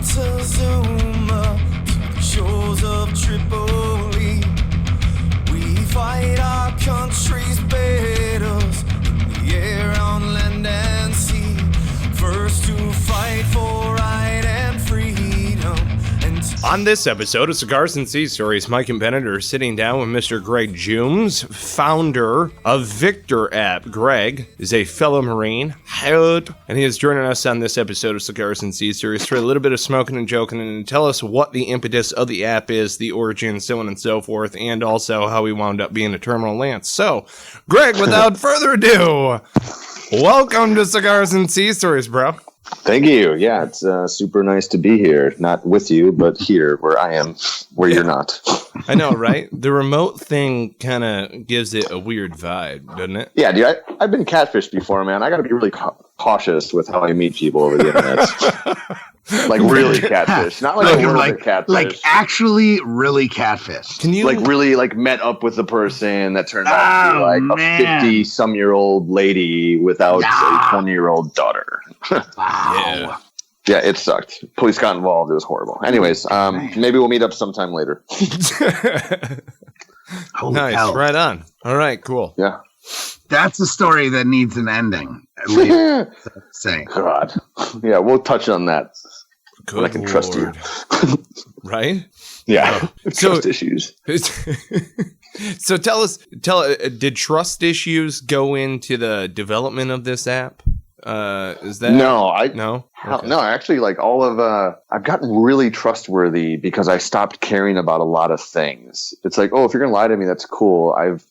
Montezuma to the shores of Tripoli. We fight our country's battles in the air, on land and sea. First to fight for right and freedom. On this episode of Cigars and Sea Stories, Mike and Bennett are sitting down with Mr. Greg Jumes, founder of Victor app. Greg is a fellow Marine, and he is joining us on this episode of Cigars and Sea Stories for a little bit of smoking and joking and tell us what the impetus of the app is, the origin, so on and so forth, and also how he wound up being a terminal lance. So, Greg, without further ado, welcome to Cigars and Sea Stories, bro. Thank you. Yeah, it's super nice to be here. Not with you, but here where I am, where you're not. I know, right? The remote thing kind of gives it a weird vibe, doesn't it? Yeah, dude, I've been catfished before, man. I got to be really cautious with how I meet people over the internet. Like really catfish, not like a little bit catfish. Like actually really catfish. Can you like really like met up with the person that turned out to be like a 50-some-year-old lady without a 20-year-old daughter. Wow. Yeah, it sucked. Police got involved. It was horrible. Anyways, maybe we'll meet up sometime later. Nice, hell. Right on. All right, cool. Yeah. That's a story that needs an ending. At least. Say. God. Yeah, we'll touch on that. Good I can Lord. trust you. Right? Yeah. Trust issues. So did trust issues go into the development of this app? Is that no? Okay. No. Actually, like all of I've gotten really trustworthy because I stopped caring about a lot of things. It's like, oh, if you're gonna lie to me, that's cool. I've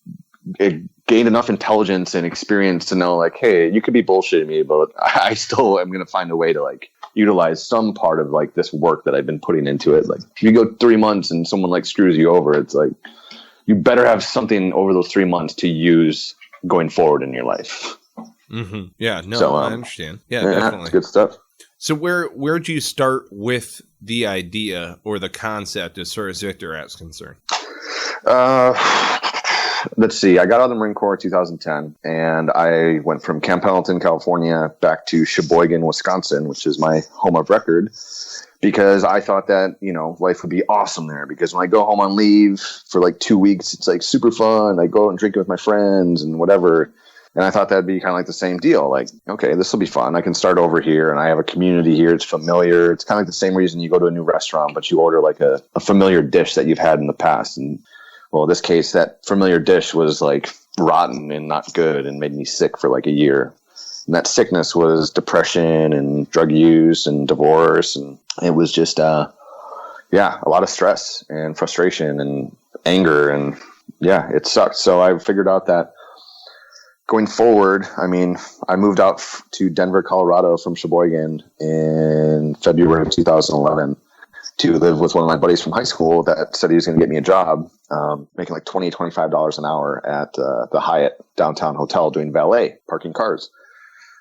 gained enough intelligence and experience to know, like, hey, you could be bullshitting me, but I still am gonna find a way to like utilize some part of like this work that I've been putting into it. Like, if you go 3 months and someone like screws you over, it's like you better have something over those 3 months to use going forward in your life. Mm-hmm. Yeah, no, so, I understand. Yeah, definitely. Good stuff. So where'd you start with the idea or the concept as far as Victor app's concerned? Let's see. I got out of the Marine Corps in 2010, and I went from Camp Pendleton, California, back to Sheboygan, Wisconsin, which is my home of record, because I thought that, life would be awesome there. Because when I go home on leave for like 2 weeks, it's like super fun. I go out and drink with my friends and whatever. And I thought that'd be kind of like the same deal. Like, okay, this will be fun. I can start over here, and I have a community here. It's familiar. It's kind of like the same reason you go to a new restaurant, but you order like a familiar dish that you've had in the past. And well, in this case, that familiar dish was like rotten and not good and made me sick for like a year. And that sickness was depression and drug use and divorce. And it was just, a lot of stress and frustration and anger. And yeah, it sucked. So I figured out that going forward, I moved out to Denver, Colorado from Sheboygan in February of 2011 to live with one of my buddies from high school that said he was going to get me a job, making like $20, $25 an hour at the Hyatt downtown hotel doing valet, parking cars.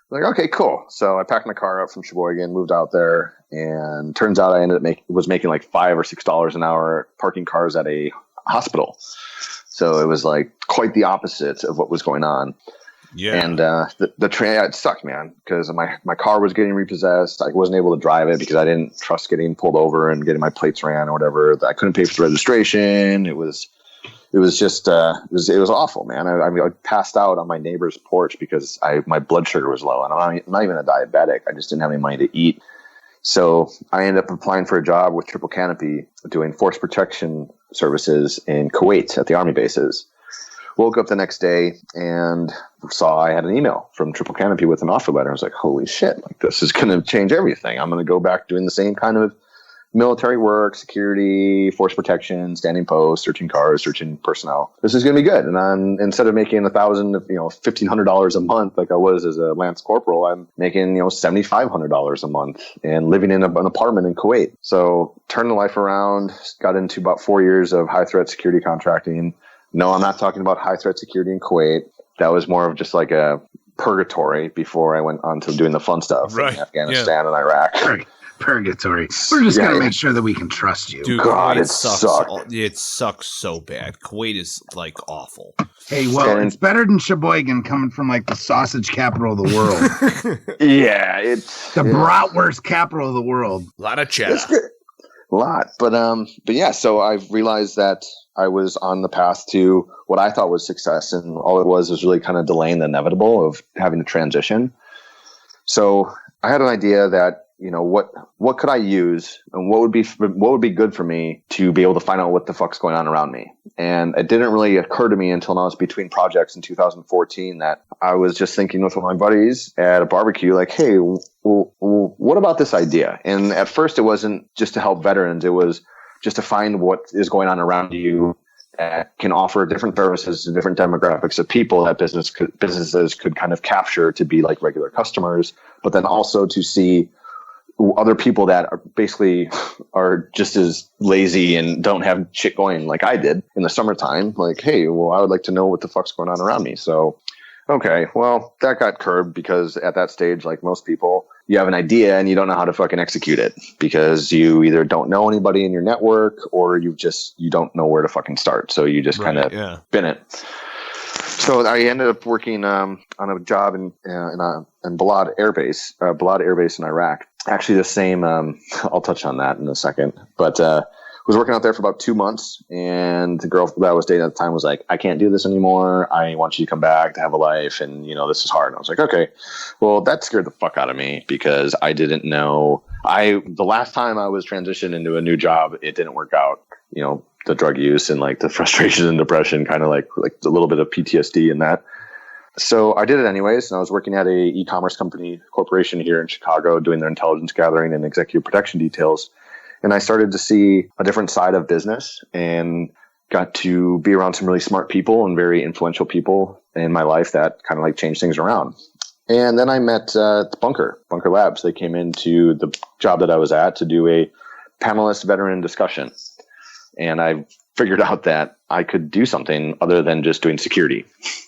Like, okay, cool. So I packed my car up from Sheboygan, moved out there, and turns out I ended up was making like $5 or $6 an hour parking cars at a hospital. So it was like quite the opposite of what was going on. Yeah. And the train, it sucked, man, because my car was getting repossessed. I wasn't able to drive it because I didn't trust getting pulled over and getting my plates ran or whatever. I couldn't pay for the registration. It was just it was awful, man. I passed out on my neighbor's porch because my blood sugar was low, and I'm not even a diabetic. I just didn't have any money to eat. So I ended up applying for a job with Triple Canopy doing force protection services in Kuwait at the army bases. Woke up the next day and saw I had an email from Triple Canopy with an offer letter. I was like, holy shit, like this is going to change everything. I'm going to go back doing the same kind of military work, security, force protection, standing post, searching cars, searching personnel. This is going to be good. And instead of making $1,000, $1,500 a month like I was as a Lance Corporal, I'm making $7,500 a month and living in an apartment in Kuwait. So turned the life around, got into about 4 years of high threat security contracting. No, I'm not talking about high threat security in Kuwait. That was more of just like a purgatory before I went on to doing the fun stuff in Afghanistan and Iraq. purgatory. We're just gonna make sure that we can trust you. Dude, God, Kuwait it sucks. It sucks so bad. Kuwait is like awful. Hey, well, it's better than Sheboygan coming from like the sausage capital of the world. Yeah, it's the bratwurst capital of the world. A lot of cheddar. A lot, but yeah. So I realized that I was on the path to what I thought was success, and all it was really kind of delaying the inevitable of having to transition. So I had an idea that, you know, what could I use and what would be good for me to be able to find out what the fuck's going on around me. And it didn't really occur to me until I was between projects in 2014 that I was just thinking with my buddies at a barbecue, like, hey, what about this idea? And at first it wasn't just to help veterans. It was just to find what is going on around you that can offer different services to different demographics of people that businesses could kind of capture to be like regular customers, but then also to see other people that are just as lazy and don't have shit going like I did in the summertime. Like, hey, well, I would like to know what the fuck's going on around me. So, okay, well, that got curbed because at that stage, like most people, you have an idea and you don't know how to fucking execute it because you either don't know anybody in your network or you don't know where to fucking start. So you just kind of bin it. So I ended up working on a job in Balad Air Base in Iraq. Actually, the same. I'll touch on that in a second. But was working out there for about 2 months, and the girl that I was dating at the time was like, "I can't do this anymore. I want you to come back to have a life, and you know this is hard." And I was like, "Okay." Well, that scared the fuck out of me because I didn't know. The last time I was transitioned into a new job, it didn't work out. You know, the drug use and like the frustration and depression, kind of like a little bit of PTSD in that. So I did it anyways, and I was working at a e-commerce corporation here in Chicago doing their intelligence gathering and executive protection details. And I started to see a different side of business and got to be around some really smart people and very influential people in my life that kind of like changed things around. And then I met Bunker Labs. They came into the job that I was at to do a panelist veteran discussion. And I figured out that I could do something other than just doing security.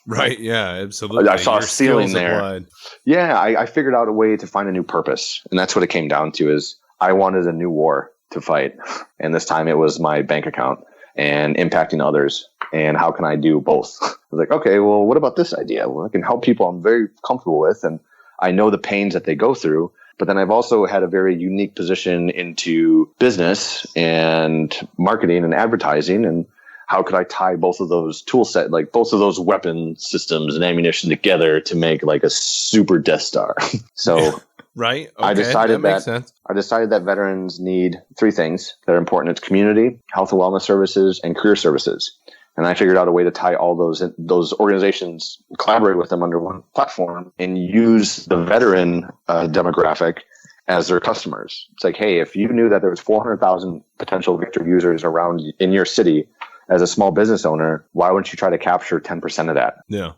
Right. Yeah, absolutely. I saw a ceiling there. Applied. Yeah. I figured out a way to find a new purpose. And that's what it came down to is I wanted a new war to fight. And this time it was my bank account and impacting others. And how can I do both? I was like, okay, well, what about this idea? Well, I can help people I'm very comfortable with. And I know the pains that they go through. But then I've also had a very unique position into business and marketing and advertising. And how could I tie both of those tool set, like both of those weapon systems and ammunition together to make like a super Death Star? So right. Okay. I decided that veterans need 3 things that are important. It's community, health and wellness services, and career services. And I figured out a way to tie all those organizations, collaborate with them under one platform, and use the veteran demographic as their customers. It's like, hey, if you knew that there was 400,000 potential Victor users around in your city as a small business owner, why wouldn't you try to capture 10% of that? Yeah.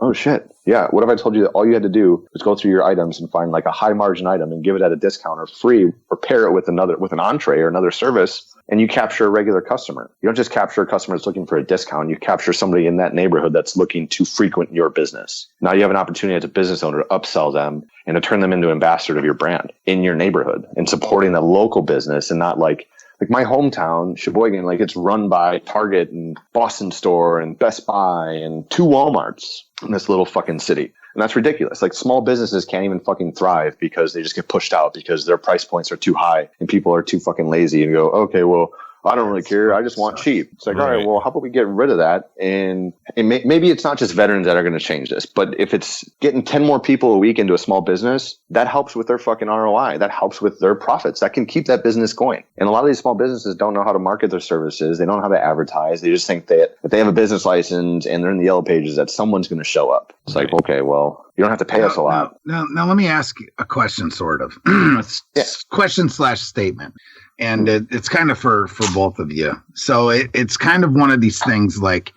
Oh shit. Yeah. What if I told you that all you had to do was go through your items and find like a high margin item and give it at a discount or free, or pair it with an entree or another service, and you capture a regular customer. You don't just capture a customer that's looking for a discount. You capture somebody in that neighborhood that's looking to frequent your business. Now you have an opportunity as a business owner to upsell them and to turn them into ambassador of your brand in your neighborhood and supporting the local business and not like my hometown, Sheboygan, like it's run by Target and Boston Store and Best Buy and 2 Walmarts in this little fucking city. And that's ridiculous. Like small businesses can't even fucking thrive because they just get pushed out because their price points are too high and people are too fucking lazy and go, okay, well, I don't really care. I just want cheap. It's like, all right, well, how about we get rid of that? And maybe it's not just veterans that are going to change this, but if it's getting 10 more people a week into a small business, that helps with their fucking ROI. That helps with their profits. That can keep that business going. And a lot of these small businesses don't know how to market their services. They don't know how to advertise. They just think that if they have a business license and they're in the yellow pages, that someone's going to show up. It's like, okay, well, you don't have to pay us a lot. Now, let me ask a question, sort of. Question/statement. And it's kind of for both of you. So it's kind of one of these things like,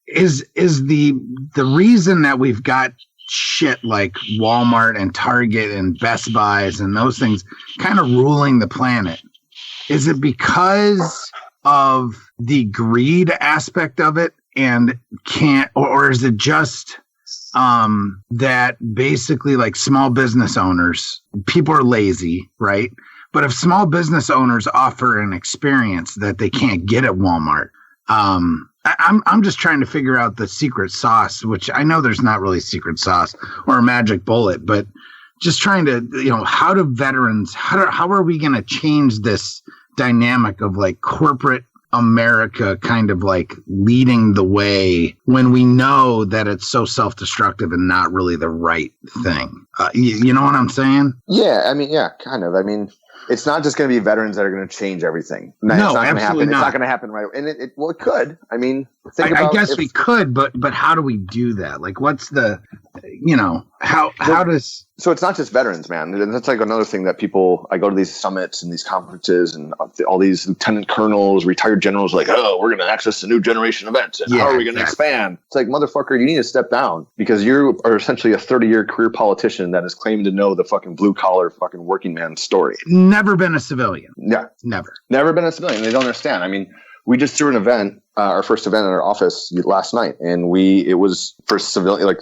is the reason that we've got shit like Walmart and Target and Best Buys and those things kind of ruling the planet, is it because of the greed aspect of it and or is it just that basically like small business owners, people are lazy, right? But if small business owners offer an experience that they can't get at Walmart, I'm just trying to figure out the secret sauce, which I know there's not really secret sauce or a magic bullet, but just trying to, how do veterans, how are we going to change this dynamic of like corporate America kind of like leading the way when we know that it's so self-destructive and not really the right thing? You know what I'm saying? Yeah, I mean, yeah, kind of. I mean, it's not just going to be veterans that are going to change everything. No, it's not going to happen. It's not going to happen right. And it could. I mean, I guess we could, but how do we do that? Like, what's the, how does? So it's not just veterans, man. And that's like another thing that I go to these summits and these conferences and all these lieutenant colonels, retired generals, like, oh, we're going to access a new generation of vets. And how are we going to expand? It's like, motherfucker, you need to step down because you are essentially a 30-year career politician that is claiming to know the fucking blue collar fucking working man story. Never been a civilian. Yeah. Never been a civilian. They don't understand. I mean, we just threw an event, our first event in our office last night, and it was for civilian, like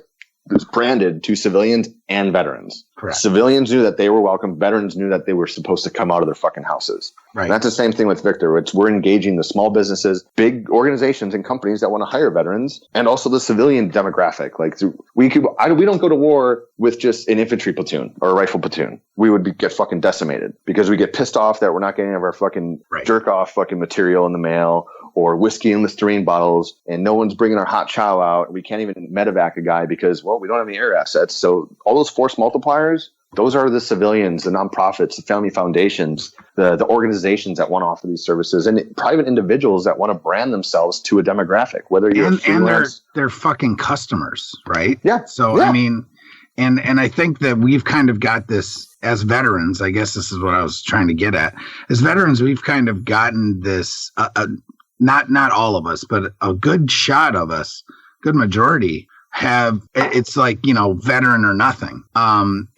it was branded to civilians and veterans. Correct. Civilians knew that they were welcome. Veterans knew that they were supposed to come out of their fucking houses. Right. And that's the same thing with Victor. We're engaging the small businesses, big organizations and companies that want to hire veterans, and also the civilian demographic. Like we don't go to war with just an infantry platoon or a rifle platoon. We would get fucking decimated because we get pissed off that we're not getting any of our fucking jerk off fucking material in the mail, or whiskey and Listerine bottles, and no one's bringing our hot chow out. We can't even medevac a guy because, well, we don't have any air assets. So all those force multipliers, those are the civilians, the nonprofits, the family foundations, the organizations that want to offer these services, and private individuals that want to brand themselves to a demographic, whether you're and they're fucking customers, right? Yeah. So, yeah. I mean, and I think that we've kind of got this as veterans. I guess this is what I was trying to get at. As veterans, we've kind of gotten this, not all of us, but a good shot of us, good majority have, it's like, veteran or nothing. And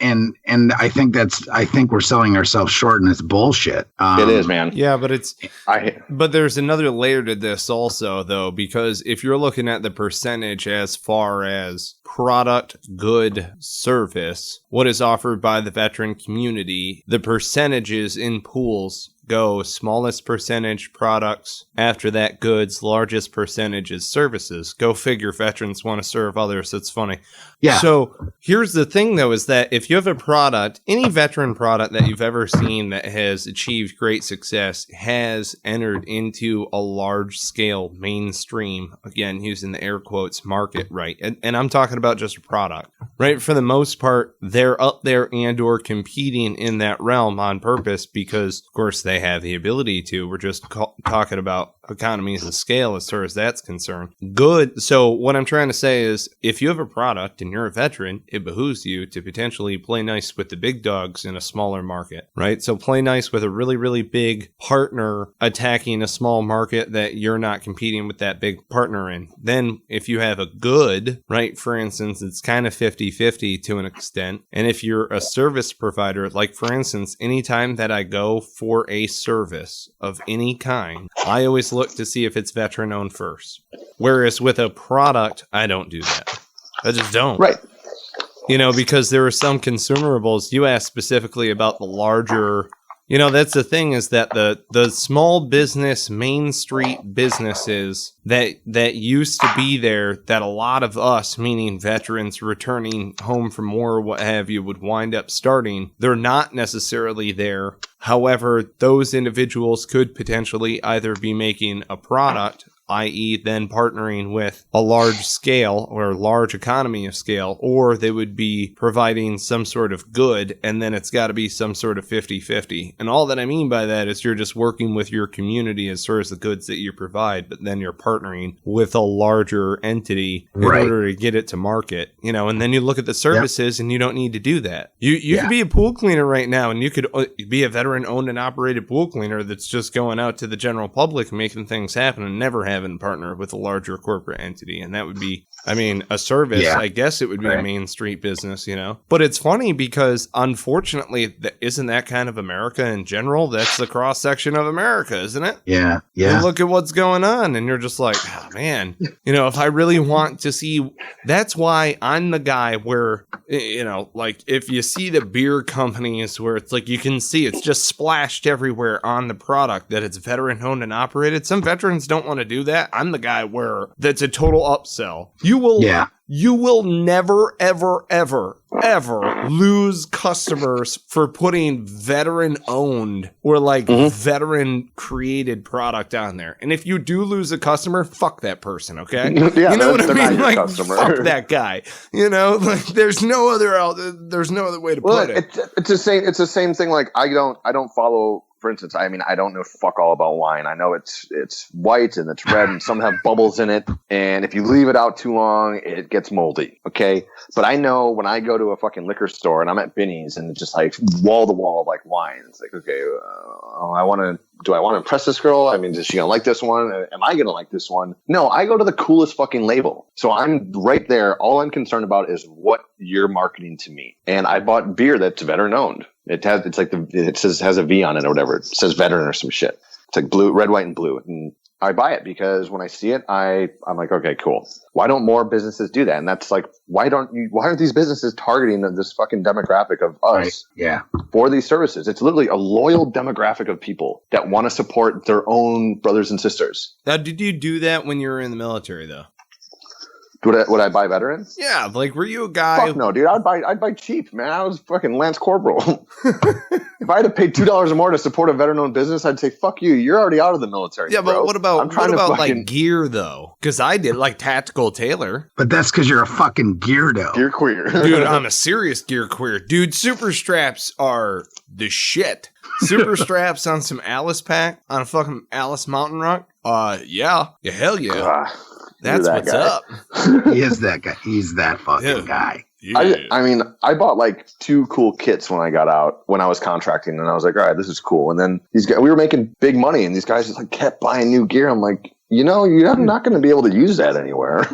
I think we're selling ourselves short, and it's bullshit. It is, man. Yeah, but there's another layer to this also, though, because if you're looking at the percentage as far as product, good, service, what is offered by the veteran community, the percentages in pools go smallest percentage products, after that goods, largest percentage is services. Go figure, veterans want to serve others. That's funny. Yeah. So here's the thing, though, is that if you have a product, any veteran product that you've ever seen that has achieved great success has entered into a large scale mainstream, again, using the air quotes, market, right? And I'm talking about just a product, right? For the most part, they're up there and or competing in that realm on purpose because, of course, they have the ability to. We're just talking about economies of scale as far as that's concerned. Good. So what I'm trying to say is, if you have a product and you're a veteran, it behooves you to potentially play nice with the big dogs in a smaller market, right? So play nice with a really, really big partner attacking a small market that you're not competing with that big partner in. Then if you have a good, right, for instance, it's kind of 50-50 to an extent. And if you're a service provider, like for instance, anytime that I go for a service of any kind, I always look to see if it's veteran owned first. Whereas with a product, I don't do that. I just don't. Right. Because there are some consumables. You asked specifically about the larger, that's the thing, is that the small business, main street businesses that used to be there, that a lot of us, meaning veterans returning home from war, what have you, would wind up starting. They're not necessarily there. However, those individuals could potentially either be making a product, i.e. then partnering with a large scale or large economy of scale, or they would be providing some sort of good, and then it's got to be some sort of 50-50. And all that I mean by that is you're just working with your community as far as the goods that you provide, but then you're partnering with a larger entity in order to get it to market, and then you look at the services and you don't need to do that. You could be a pool cleaner right now, and you could be a veteran owned and operated pool cleaner that's just going out to the general public and making things happen and never having a partner with a larger corporate entity. And that would be, I mean, a service. I guess it would be a main street business, you know. But it's funny because, unfortunately, isn't that kind of America in general? That's the cross section of America, isn't it? Yeah. And look at what's going on, and you're just like, oh, man, you know, if I really want to see, that's why I'm the guy where, you know, like if you see the beer companies where it's like you can see it's just splashed everywhere on the product that it's veteran owned and operated. Some veterans don't want to do that. I'm the guy where that's a total upsell. You will never, ever, ever, ever lose customers for putting veteran-owned or like veteran-created product on there. And if you do lose a customer, fuck that person, okay? Yeah, you know what I mean? Like, customer. fuck that guy. You know, like there's no other way to put it. It's the same thing. Like I don't follow. For instance, I mean, I don't know fuck all about wine. I know it's white and it's red and some have bubbles in it. And if you leave it out too long, it gets moldy. Okay. But I know when I go to a fucking liquor store and I'm at Binny's and it's just like wall to wall, like wine. It's like, okay, do I want to impress this girl? I mean, is she going to like this one? Am I going to like this one? No, I go to the coolest fucking label. So I'm right there. All I'm concerned about is what you're marketing to me. And I bought beer that's veteran owned. It has a V on it or whatever. It says veteran or some shit. It's like blue, red, white, and blue. And I buy it because when I see it, I'm like, okay, cool. Why don't more businesses do that? And that's like, why aren't these businesses targeting this fucking demographic of us for these services? It's literally a loyal demographic of people that want to support their own brothers and sisters. Now, did you do that when you were in the military though? Would I buy veterans? Yeah, like were you a guy? Fuck no, dude. I'd buy cheap, man. I was fucking Lance Corporal. If I had to pay $2 or more to support a veteran-owned business, I'd say fuck you. You're already out of the military. Yeah, bro. but what about like gear though? Because I did like tactical tailor. But that's because you're a fucking geardo. Gear queer, dude. I'm a serious gear queer, dude. Super straps are the shit. Super straps on some Alice pack on a fucking Alice Mountain Rock. Yeah, hell yeah. That's what's guy. up. He is that guy. He's that fucking guy. Yeah. I mean, I bought like 2 cool kits when I got out, when I was contracting, and I was like, all right, this is cool. And then we were making big money, and these guys just like kept buying new gear. I'm like, you know, you're not going to be able to use that anywhere.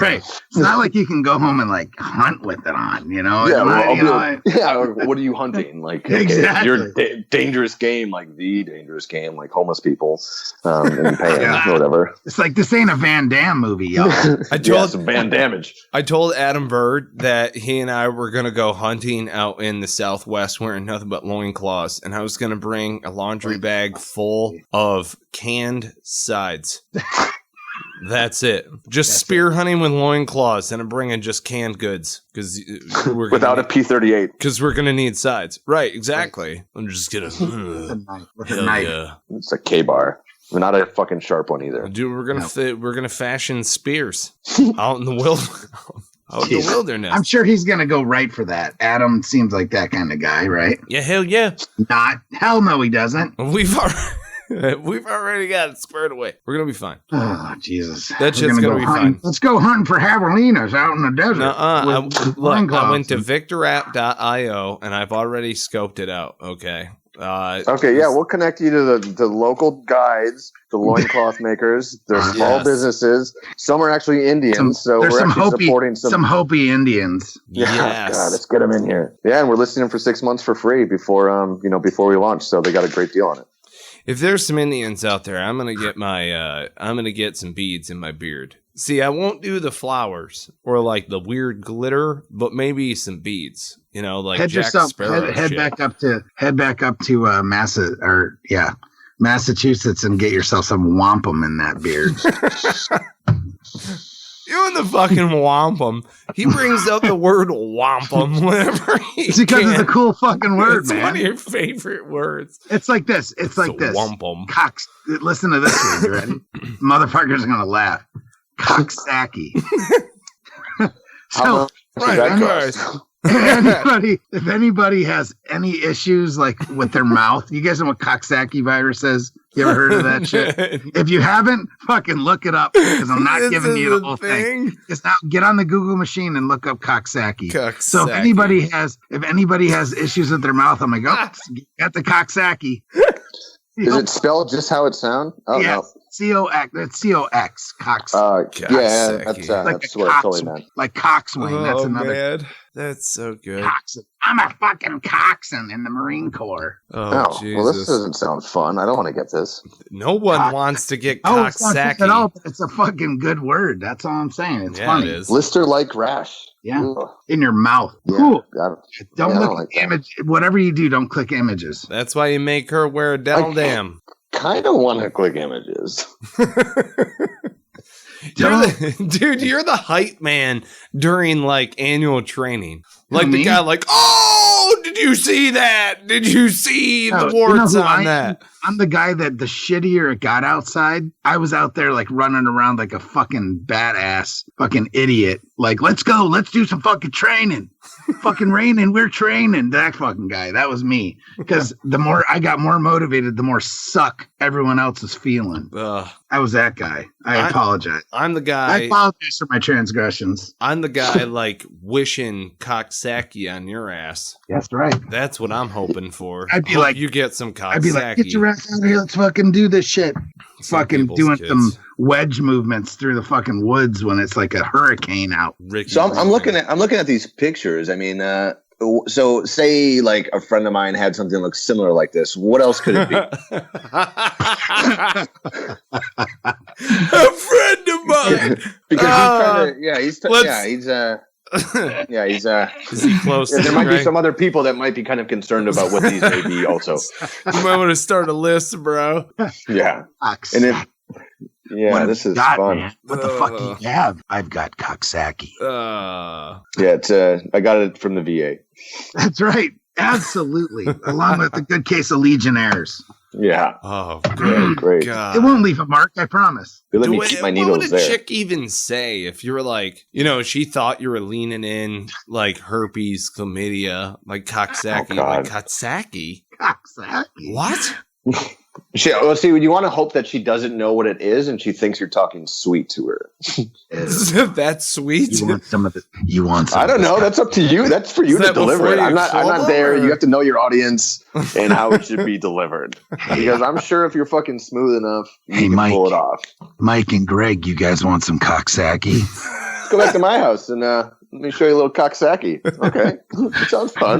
Right. It's not like you can go home and like hunt with it on, you know? What are you hunting? Like, exactly. You're dangerous game, like the dangerous game, like homeless people, and paying or whatever. It's like, this ain't a Van Damme movie, y'all. Some Van Damage. I told Adam Bird that he and I were going to go hunting out in the Southwest wearing nothing but loincloths, and I was going to bring a laundry bag full of canned sides. That's it. Just spear hunting with loincloths, and I'm bringing just canned goods because we're without a P38 because we're gonna need sides. Right? Exactly. I'm just gonna with a knife. Yeah. It's a K-bar. Not a fucking sharp one either. Dude, we're gonna fashion spears out in the wilderness. I'm sure he's gonna go right for that. Adam seems like that kind of guy, right? Yeah, hell yeah. Hell no, he doesn't. We've already got it squared away. We're going to be fine. Oh, Jesus. That shit's going to be fine. Let's go hunting for javelinas out in the desert. I went to victorapp.io and I've already scoped it out. Okay. We'll connect you to the local guides, the loincloth makers. They're small businesses. Some are actually Indians, so we're actually supporting some Hopi Indians. Yeah, God, let's get them in here. Yeah, and we're listing them for 6 months for free before we launch. So they got a great deal on it. If there's some Indians out there, I'm gonna get some beads in my beard. See, I won't do the flowers or like the weird glitter, but maybe some beads. You know, like Jack Sparrow. Head back up to Massachusetts and get yourself some wampum in that beard. You and the fucking wampum. He brings up the word wampum whenever it's because it's a cool fucking word, man. It's one of your favorite words. It's like this. It's like this. Wampum. Listen to this one. You ready? Motherfuckers are going to laugh. Coxsackie. If anybody has any issues like with their mouth, you guys know what Coxsackie virus is? You ever heard of that shit? If you haven't, fucking look it up because I'm not giving you the whole thing. Just now, get on the Google machine and look up Coxsackie. So if anybody has issues with their mouth, I'm like, got the Coxsackie. Is it spelled just how it sounds? Oh, yes. No. C-O-X. That's C-O-X. Cox. Yeah, that's like that's what I totally meant. Like coxswain. That's Oh, another. man. That's so good. Coxswain. I'm a fucking coxswain in the Marine Corps. Oh, Jesus. Well, this doesn't sound fun. I don't want to get this. No one wants to get It's not fun at cocksacky. all, but it's a fucking good word. That's all I'm saying. It's funny. It is. Blister-like rash. Yeah. Ugh. In your mouth. Yeah, Ooh. don't Don't look like at image. Whatever you do, don't click images. That's why you make her wear a dental dam. kind of want to click images. Dude, you're the hype man during like annual training. Like the guy like, oh, did you see that? Did you see the warts on that? I'm the guy that the shittier it got outside, I was out there like running around like a fucking badass fucking idiot. Like, let's go. Let's do some fucking training. Fucking raining. We're training. That fucking guy. That was me. Because the more I got more motivated, the more suck everyone else is feeling. I was that guy. I apologize. I'm the guy. I apologize for my transgressions. I'm the guy like wishing cocksaki on your ass. That's right. That's what I'm hoping for. I'd be like, you get some cocksaki. I'd be like, get your ass out here. Let's fucking do this shit. Fucking doing some wedge movements through the fucking woods when it's like a hurricane out. So I'm looking at these pictures. I mean, so say like a friend of mine had something that looks similar like this. What else could it be? A friend of mine. Because he's is he close? There might be some other people that might be kind of concerned about what these may be also. You might want to start a list, bro. Yeah. And if this is fun. Man? What the fuck do you have? I've got cocksaki. I got it from the VA. That's right. Absolutely. Along with a good case of Legionnaires. Yeah. Oh, great. God. It won't leave a mark, I promise. They let me keep my needles what would a chick even say if you were like, she thought you were leaning in like herpes, chlamydia, like cocksaki, like cocksaki? Cocksaki? What? You want to hope that she doesn't know what it is and she thinks you're talking sweet to her. That's sweet. You want some of it? You want some? I don't know. That's up to you. That's for you to deliver it. I'm not there. You have to know your audience and how it should be delivered. Because I'm sure if you're fucking smooth enough, you can pull it off. Mike and Greg, you guys want some cocksaki? Let's go back to my house and let me show you a little cocksaki. Okay. It sounds fun.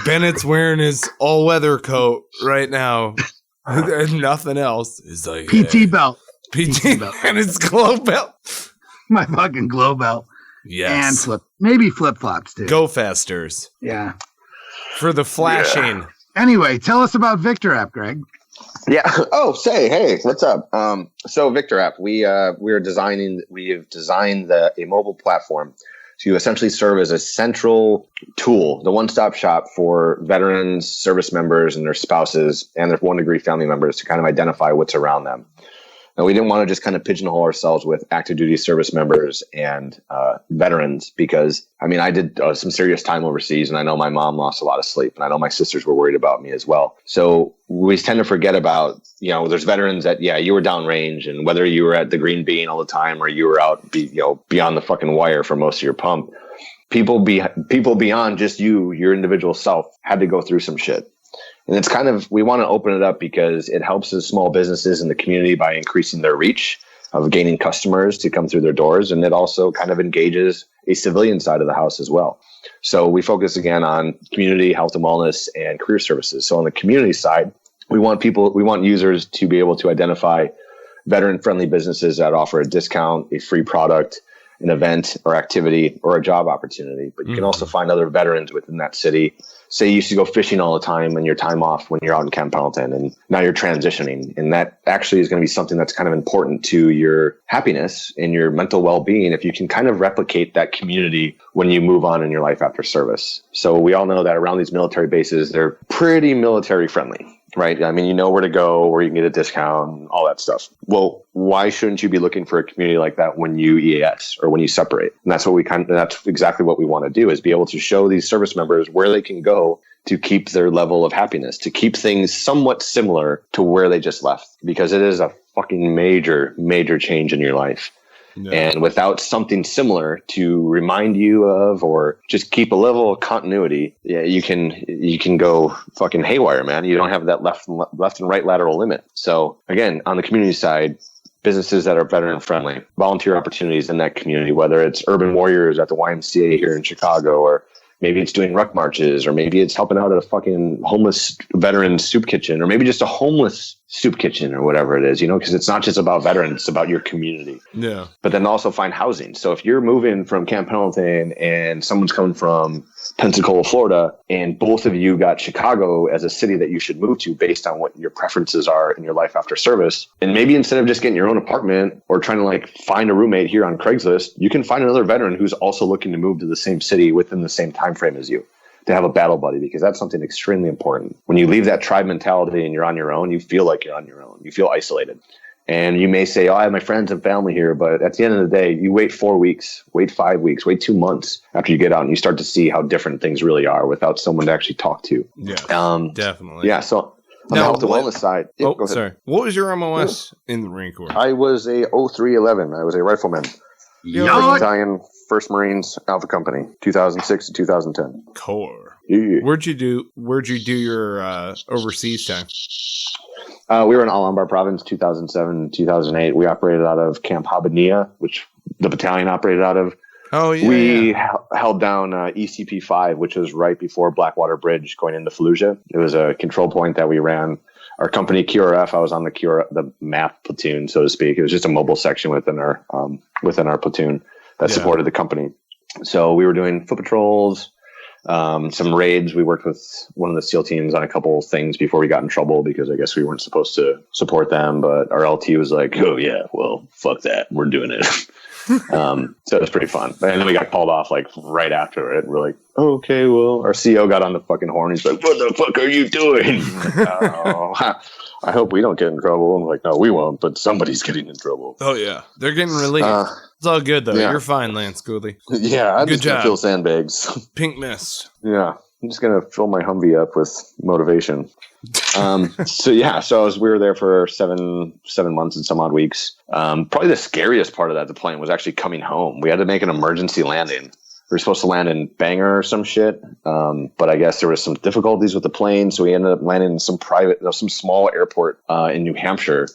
Bennet's wearing his all-weather coat right now. And nothing else. Is like PT belt. PT belt. And his glow belt. My fucking glow belt. Yes. And maybe flip-flops too. Go fasters. Yeah. For the flashing. Yeah. Anyway, tell us about Victor app, Greg. Yeah. Oh, hey, what's up? So Victor app, we have designed a mobile platform to essentially serve as a central tool, the one-stop shop for veterans, service members, and their spouses, and their one-degree family members to kind of identify what's around them. Now, we didn't want to just kind of pigeonhole ourselves with active duty service members and veterans because, I did some serious time overseas, and I know my mom lost a lot of sleep, and I know my sisters were worried about me as well. So we tend to forget about, there's veterans that, you were downrange, and whether you were at the green bean all the time or you were out, beyond the fucking wire for most of your pump, people beyond just your individual self had to go through some shit. And it's we want to open it up because it helps the small businesses in the community by increasing their reach of gaining customers to come through their doors. And it also kind of engages a civilian side of the house as well. So we focus again on community health and wellness and career services. So on the community side, we want users to be able to identify veteran friendly businesses that offer a discount, a free product, an event or activity or a job opportunity. But you can also find other veterans within that city. Say you used to go fishing all the time and your time off when you're out in Camp Pendleton, and now you're transitioning. And that actually is going to be something that's kind of important to your happiness and your mental well-being if you can kind of replicate that community when you move on in your life after service. So we all know that around these military bases, they're pretty military friendly, right? you know where to go, where you can get a discount, all that stuff. Well, why shouldn't you be looking for a community like that when you EAS or when you separate? And that's that's exactly what we want to do, is be able to show these service members where they can go to keep their level of happiness, to keep things somewhat similar to where they just left, because it is a fucking major, major change in your life. And without something similar to remind you of, or just keep a level of continuity, you can go fucking haywire, man. You don't have that left and right lateral limit. So again, on the community side, businesses that are veteran friendly, volunteer opportunities in that community, whether it's urban warriors at the YMCA here in Chicago, or maybe it's doing ruck marches, or maybe it's helping out at a fucking homeless veteran soup kitchen, or maybe just a homeless soup kitchen or whatever it is, because it's not just about veterans, it's about your community. Yeah. But then also find housing. So if you're moving from Camp Pendleton and someone's coming from Pensacola, Florida, and both of you got Chicago as a city that you should move to based on what your preferences are in your life after service, and maybe instead of just getting your own apartment or trying to find a roommate here on Craigslist, you can find another veteran who's also looking to move to the same city within the same time frame as you, to have a battle buddy, because that's something extremely important. When you leave that tribe mentality and you're on your own, you feel like you're on your own. You feel isolated. And you may say, I have my friends and family here, but at the end of the day, you wait 4 weeks, wait 5 weeks, wait 2 months after you get out, and you start to see how different things really are without someone to actually talk to. Yeah, definitely. Yeah, so on the health and wellness side. Yeah, sorry. What was your MOS in the Marine Corps? I was a 0311. I was a rifleman. Battalion, 1st Marines, Alpha Company, 2006 to 2010. Corps. Yeah. Where'd you do your overseas time? We were in Anbar province, 2007, 2008. We operated out of Camp Habania, which the battalion operated out of. Oh, yeah. We held down ECP 5, which was right before Blackwater Bridge going into Fallujah. It was a control point that we ran. Our company, QRF, I was on the MAP platoon, so to speak. It was just a mobile section within our platoon that supported the company. So we were doing foot patrols, some raids. We worked with one of the SEAL teams on a couple of things before we got in trouble, because I guess we weren't supposed to support them. But our LT was like, oh, yeah, well, fuck that. We're doing it. So it was pretty fun. And then we got called off right after it. We're like, oh, okay, well, our CO got on the fucking horn. He's like, what the fuck are you doing? I hope we don't get in trouble. I'm like, no, we won't, but somebody's getting in trouble. Oh, yeah. They're getting relieved. It's all good, though. Yeah. You're fine, Lance Cooley. Yeah, I'm just going to fill sandbags. Pink mist. Yeah, I'm just going to fill my Humvee up with motivation. So we were there for seven months and some odd weeks. Probably the scariest part of that deployment was actually coming home. We had to make an emergency landing. We were supposed to land in Bangor or some shit, but I guess there was some difficulties with the plane, so we ended up landing in some small airport in New Hampshire.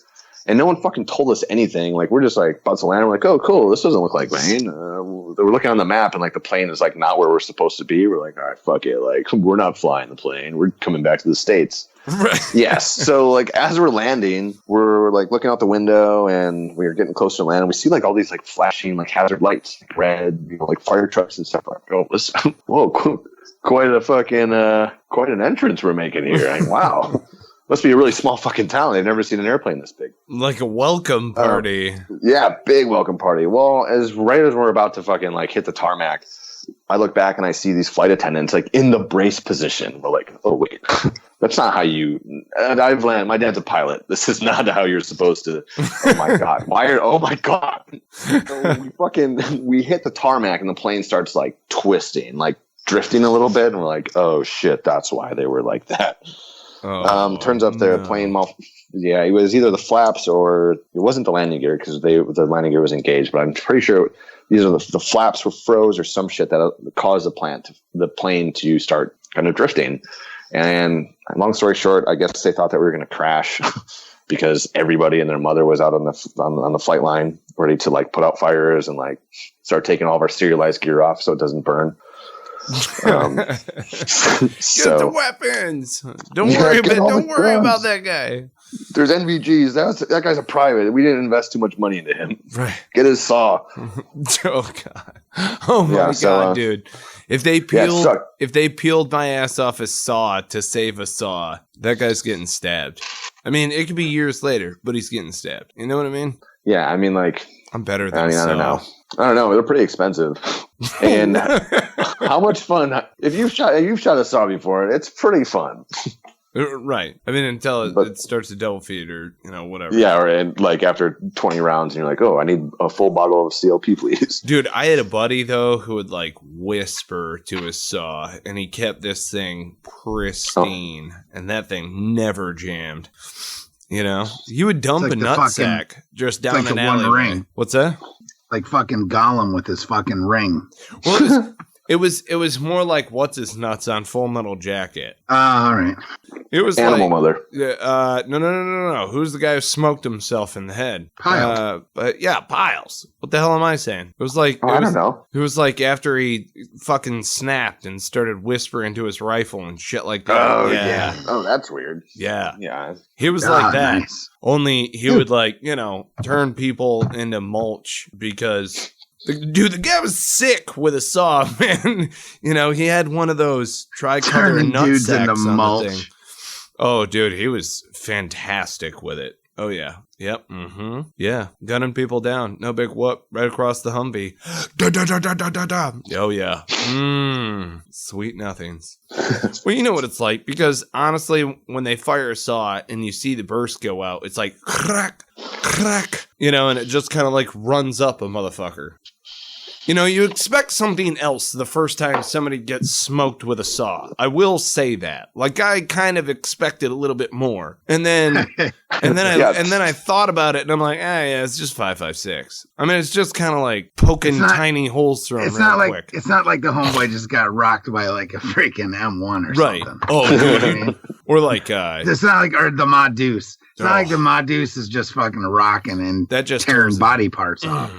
And no one fucking told us anything. We're just about to land. We're like, oh, cool. This doesn't look like Maine. We're looking on the map, and the plane is not where we're supposed to be. We're like, all right, fuck it. We're not flying the plane. We're coming back to the States. Right. Yes. So as we're landing, we're looking out the window, and we're getting closer to land, and we see all these flashing hazard lights, red, fire trucks and stuff. Oh, listen, whoa, quite an entrance we're making here. Wow. Must be a really small fucking town. They've never seen an airplane this big. Like a welcome party. Yeah, big welcome party. Well, right as we're about to fucking hit the tarmac, I look back and I see these flight attendants in the brace position. We're like, oh wait, that's not how you. I've landed. My dad's a pilot. This is not how you're supposed to. Oh my god! Oh my god! So we hit the tarmac and the plane starts twisting, drifting a little bit, and we're like, oh shit, that's why they were like that. Turns out the plane, it was either the flaps or it wasn't the landing gear, because the landing gear was engaged. But I'm pretty sure these are the flaps were froze or some shit that caused the plane to start kind of drifting. And long story short, I guess they thought that we were going to crash because everybody and their mother was out on the flight line ready to put out fires and start taking all of our serialized gear off so it doesn't burn. Get the weapons. Don't worry about that guy. There's NVGs. That guy's a private. We didn't invest too much money into him. Right. Get his saw. Oh god. Oh my god, dude. If they peeled my ass off a saw to save a saw, that guy's getting stabbed. I mean, it could be years later, but he's getting stabbed. You know what I mean? Yeah, I mean I'm better than I don't know. They're pretty expensive. And how much fun? If you've shot a saw before, it's pretty fun. Right. I mean, until it starts to double feed or whatever. Yeah, and after 20 rounds, and you're like, oh, I need a full bottle of CLP, please. Dude, I had a buddy though who would whisper to his saw, and he kept this thing pristine, and that thing never jammed. He would dump a nutsack just down an alleyway. What's that? like fucking Gollum with his fucking ring. Well, it was more like what's his nuts on Full Metal Jacket. All right. It was Animal like, Mother. No. Who's the guy who smoked himself in the head? Piles. But yeah, Piles. What the hell am I saying? It was like I don't know. It was like after he fucking snapped and started whispering to his rifle and shit like that. Oh yeah. Oh, that's weird. Yeah. Yeah. He was like that. Nice. Only he would like, turn people into mulch because the guy was sick with a saw, man. He had one of those tricolor Turning nut dudes sacks into on the mulch. thing. Oh, dude, he was fantastic with it. Oh, yeah. Yep. Mm-hmm. Yeah. Gunning people down. No big whoop. Right across the Humvee. Da, da, da, da, da, da, da. Oh, yeah. Sweet nothings. Well, you know what it's like. Because, honestly, when they fire a saw and you see the burst go out, it's like, crack, crack. And it just kind of like runs up a motherfucker. You expect something else the first time somebody gets smoked with a saw. I will say that. Like, I kind of expected a little bit more. And then I thought about it and I'm like, yeah, it's just 5.56. I mean, it's just kind of like poking tiny holes through them real quick. It's not like the homeboy just got rocked by like a freaking M1 or something. Oh, dude. Or like it's not like or the Madeus. It's not like the Madeus is just fucking rocking and that just tearing body parts off.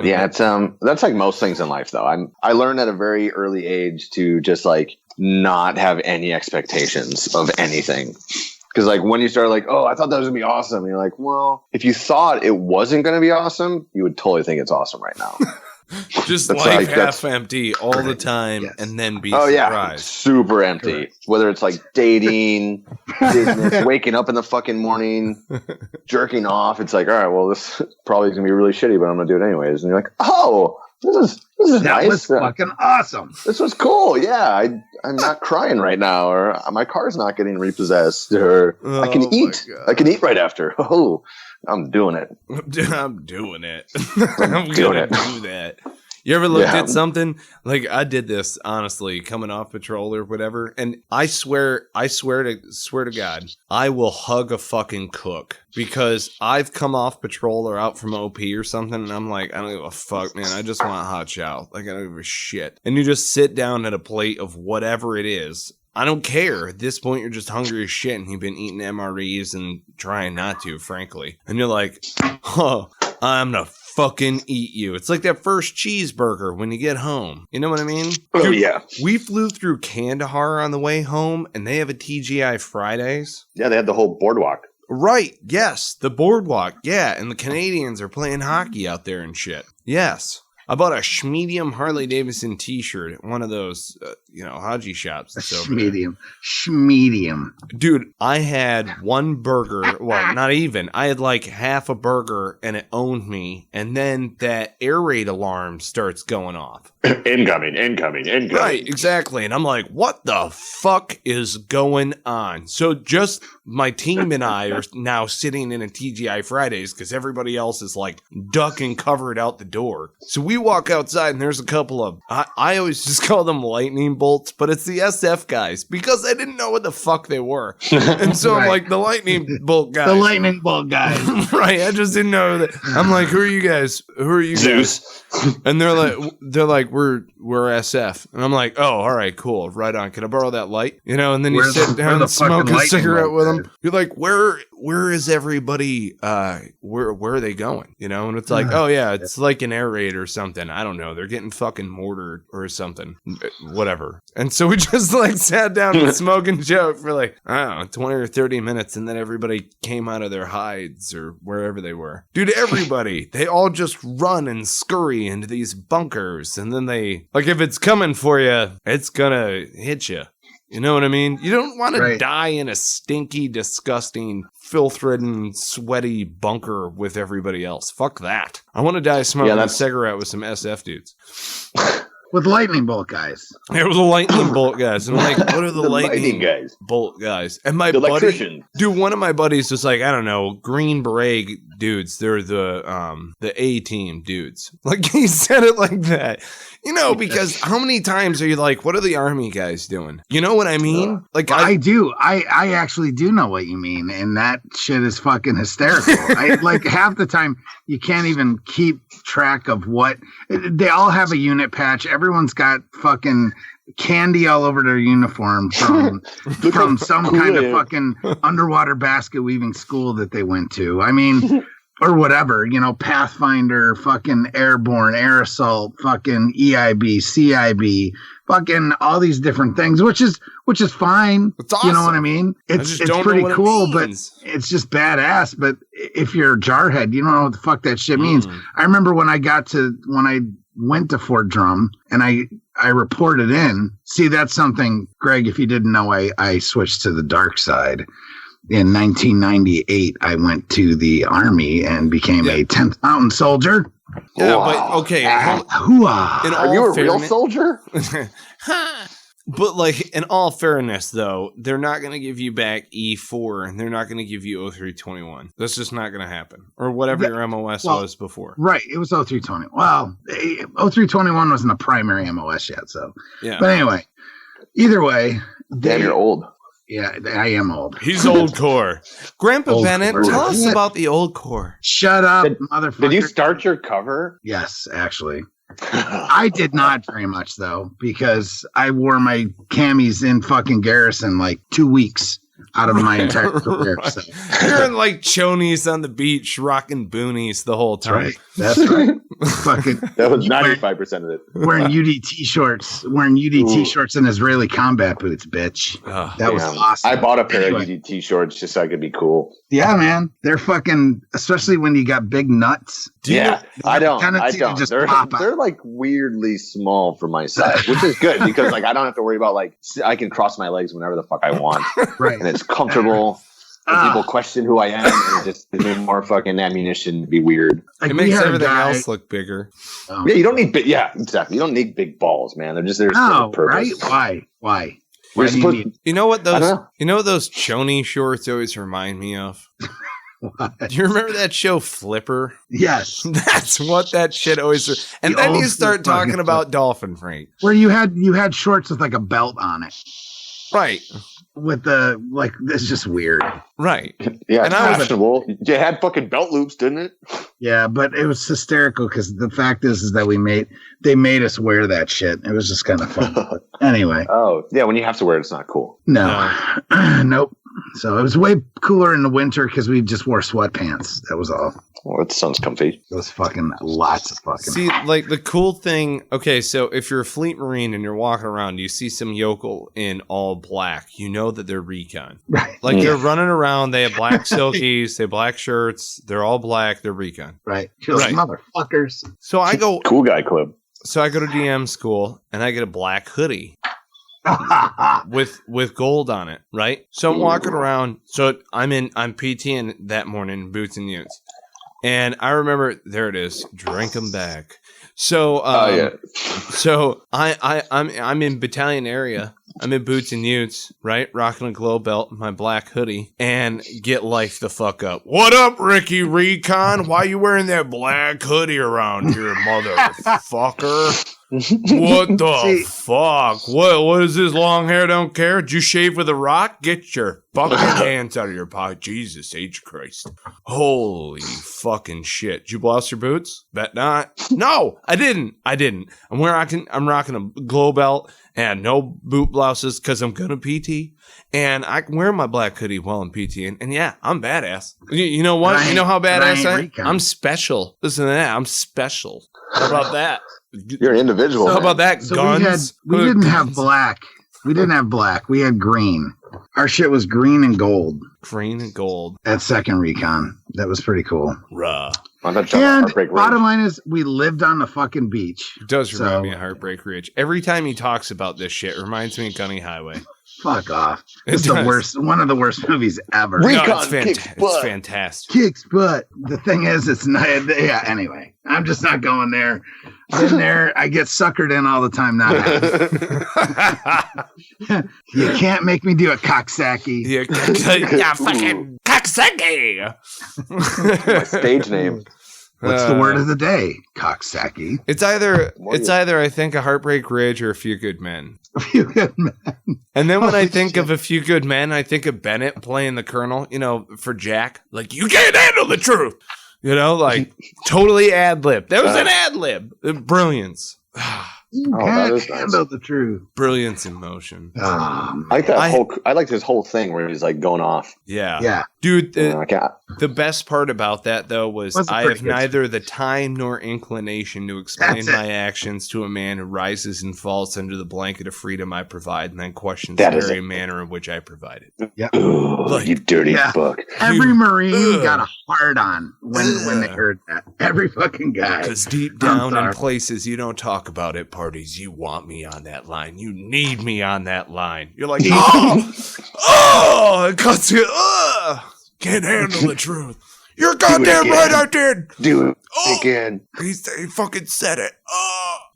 Yeah, it's that's like most things in life though. I learned at a very early age to just like not have any expectations of anything. Because like when you start like, oh, I thought that was gonna be awesome, and you're like, well, if you thought it wasn't gonna be awesome, you would totally think it's awesome right now. Just life half empty all the time, and then be surprised. Yeah, super empty. Correct. Whether it's like dating, business, waking up in the fucking morning, jerking off. It's like, all right, well, this probably gonna be really shitty, but I'm gonna do it anyways. And you're like, oh, this is nice. That was fucking awesome. This was cool. Yeah, I'm not crying right now, or my car's not getting repossessed, or I can eat. I can eat right after. Oh. I'm doing it. I'm doing it. I'm gonna do that. You ever looked at something like I did this honestly coming off patrol or whatever, and I swear to God, I will hug a fucking cook because I've come off patrol or out from OP or something, and I'm like, I don't give a fuck, man. I just want hot chow. Like I don't give a shit. And you just sit down at a plate of whatever it is. I don't care. At this point, you're just hungry as shit, and you've been eating MREs and trying not to, frankly. And you're like, oh, I'm gonna fucking eat you. It's like that first cheeseburger when you get home. You know what I mean? Oh, Dude, yeah. We flew through Kandahar on the way home, and they have a TGI Fridays. Yeah, they had the whole boardwalk. Right. Yes. The boardwalk. Yeah. And the Canadians are playing hockey out there and shit. Yes. I bought a Schmedium Harley Davidson t-shirt at one of those, Haji shops. Schmedium. Dude, I had one burger. Well, not even. I had like half a burger and it owned me. And then that air raid alarm starts going off. Incoming. Right, exactly. And I'm like, what the fuck is going on? So just my team and I are now sitting in a TGI Fridays because everybody else is like ducking covered out the door. So we walk outside and there's a couple of, I always just call them lightning bolts, but it's the SF guys because I didn't know what the fuck they were. And so I'm like, the lightning bolt guys. The lightning bolt guys. Right, I just didn't know that. I'm like, who are you guys? Zeus. And they're like, we're SF. And I'm like, oh, all right, cool. Right on. Can I borrow that light? And then you sit down and smoke a cigarette with them. You're like, where is everybody? Where are they going? And it's like, oh yeah, it's like an air raid or something. I don't know. They're getting fucking mortared or something. Whatever. And so we just like sat down and smoked and joked for like, I don't know, 20 or 30 minutes. And then everybody came out of their hides or wherever they were. Dude, everybody, they all just run and scurry into these bunkers. And then they, like, if it's coming for you, it's gonna hit you. You know what I mean? You don't want to die in a stinky, disgusting, filth-ridden, sweaty bunker with everybody else. Fuck that. I want to die smoking a cigarette with some SF dudes. With lightning bolt guys. It was the lightning bolt guys. And I'm like, what are the lightning guys? Bolt guys? And my buddy, dude, one of my buddies was like, I don't know, Green Beret dudes. They're the A-team dudes. Like, he said it like that. You know, because how many times are you like, what are the Army guys doing? You know what I mean? Like, I do. I actually do know what you mean. And that shit is fucking hysterical. Like, half the time you can't even keep track of what they all have a unit patch. Everyone's got fucking candy all over their uniform from some kind of fucking underwater basket weaving school that they went to. I mean, or whatever, you know, Pathfinder, fucking airborne, air assault, fucking EIB, CIB, fucking all these different things, which is fine. It's awesome. You know what I mean? It's pretty cool, but it's just badass. But if you're a jarhead, you don't know what the fuck that shit means. I remember when I went to Fort Drum and I reported in. See, that's something, Greg, if you didn't know, I switched to the dark side. In 1998, I went to the Army and became a 10th Mountain Soldier. Yeah, but okay. Are you a real soldier? But like, in all fairness, though, they're not going to give you back E4 and they're not going to give you 0321. That's just not going to happen. Or whatever your MOS was before. Right. It was 0320. Well, 0321 wasn't a primary MOS yet. So, yeah. But anyway, either way. Damn, you're old. Yeah, I am old. He's old core. Grandpa Old Bennett, core. tell us about the old core. Shut up, motherfucker. Did you start your cover? Yes, actually. I did not very much, though, because I wore my camis in fucking garrison like 2 weeks out of my entire career. Right. So. You're in like chonies on the beach, rocking boonies the whole time. That's right. Fucking, that was 95% of it. Wearing UD t-shirts, and Israeli combat boots, bitch. That was awesome. I bought a pair of UD t-shirts just so I could be cool. Yeah, man. They're fucking, especially when you got big nuts. I don't. Just they're like weirdly small for my size, which is good because like I don't have to worry about like I can cross my legs whenever the fuck I want. Right. And it's comfortable. People question who I am, and it just gives me more fucking ammunition to be weird. It makes everything else look bigger. Yeah, you don't need big. Yeah, exactly. You don't need big balls, man. They're just there for purpose. Right? Why? You know what those choni shorts always remind me of? Do you remember that show Flipper? Yes. That's what that shit always. And then you start talking about Dolphin Frank, where you had shorts with like a belt on it, right? With the like, it's just weird, right? Yeah, and I was fashionable. You had fucking belt loops, didn't it? Yeah, but it was hysterical because the fact is that they made us wear that shit. It was just kind of fun. Anyway. Oh yeah, when you have to wear it, it's not cool. No. Nope. So it was way cooler in the winter because we just wore sweatpants. That was all. Well, that sounds comfy. It was fucking lots of fucking. See, like the cool thing. Okay, so if you're a Fleet Marine and you're walking around, you see some yokel in all black. You know that they're recon. Right. Like they're running around. They have black silkies. They have black shirts. They're all black. They're recon. Right. Right. Motherfuckers. So I go. Cool guy club. So I go to DM school and I get a black hoodie. with gold on it, right? So I'm walking around. So I'm PTing that morning, boots and utes, and I remember there it is. Drink them back. So so I'm in battalion area. I'm in boots and utes, right? Rocking a glow belt, my black hoodie, and get life the fuck up. What up, Ricky Recon? Why you wearing that black hoodie around here, motherfucker? What the fuck? What is this? Long hair don't care? Did you shave with a rock? Get your fucking hands out of your pocket. Jesus H. Christ. Holy fucking shit. Did you blouse your boots? Bet not. No, I didn't. I'm rocking a glow belt and no boot blouses because I'm gonna PT. And I can wear my black hoodie while I'm PTing. And yeah, I'm badass. You know what? You know how badass I am? I'm special. Listen to that. I'm special. How about that? You're an individual. How about that? So guns? We didn't have black. We didn't have black. We had green. Our shit was green and gold. Green and gold. At second recon. That was pretty cool. Ruh. And bottom line is, we lived on the fucking beach. It does remind me of Heartbreak Ridge. Every time he talks about this shit, it reminds me of Gunny Highway. Fuck off. It's the worst, one of the worst movies ever. Recon it's fantastic. Kicks butt. The thing is, it's not, yeah, anyway. I'm just not going there. Been there, I get suckered in all the time now. You can't make me do a cocksacky. Yeah, fucking cocksack. Coxsackie. My stage name. What's the word of the day? Coxsackie. It's either I think A Heartbreak Ridge or A Few Good Men. A Few Good Men. And then when I think of A Few Good Men, I think of Bennett playing the Colonel, for Jack. Like, you can't handle the truth. Like totally ad-lib. That was an ad-lib. Brilliance. You can't handle the truth. Brilliance in motion. I like that I like this whole thing where he's like going off. Yeah. Dude, the best part about that, though, was I have neither the time nor inclination to explain my actions to a man who rises and falls under the blanket of freedom I provide and then questions the very manner in which I provide it. Yeah. Ooh, you dirty fuck. Every Marine got a hard on when they heard that. Every fucking guy. Because deep down in places you don't talk about at parties, you want me on that line. You need me on that line. You're like, it cuts you. Can't handle the truth. You're goddamn right I did. Do it again. He fucking said it.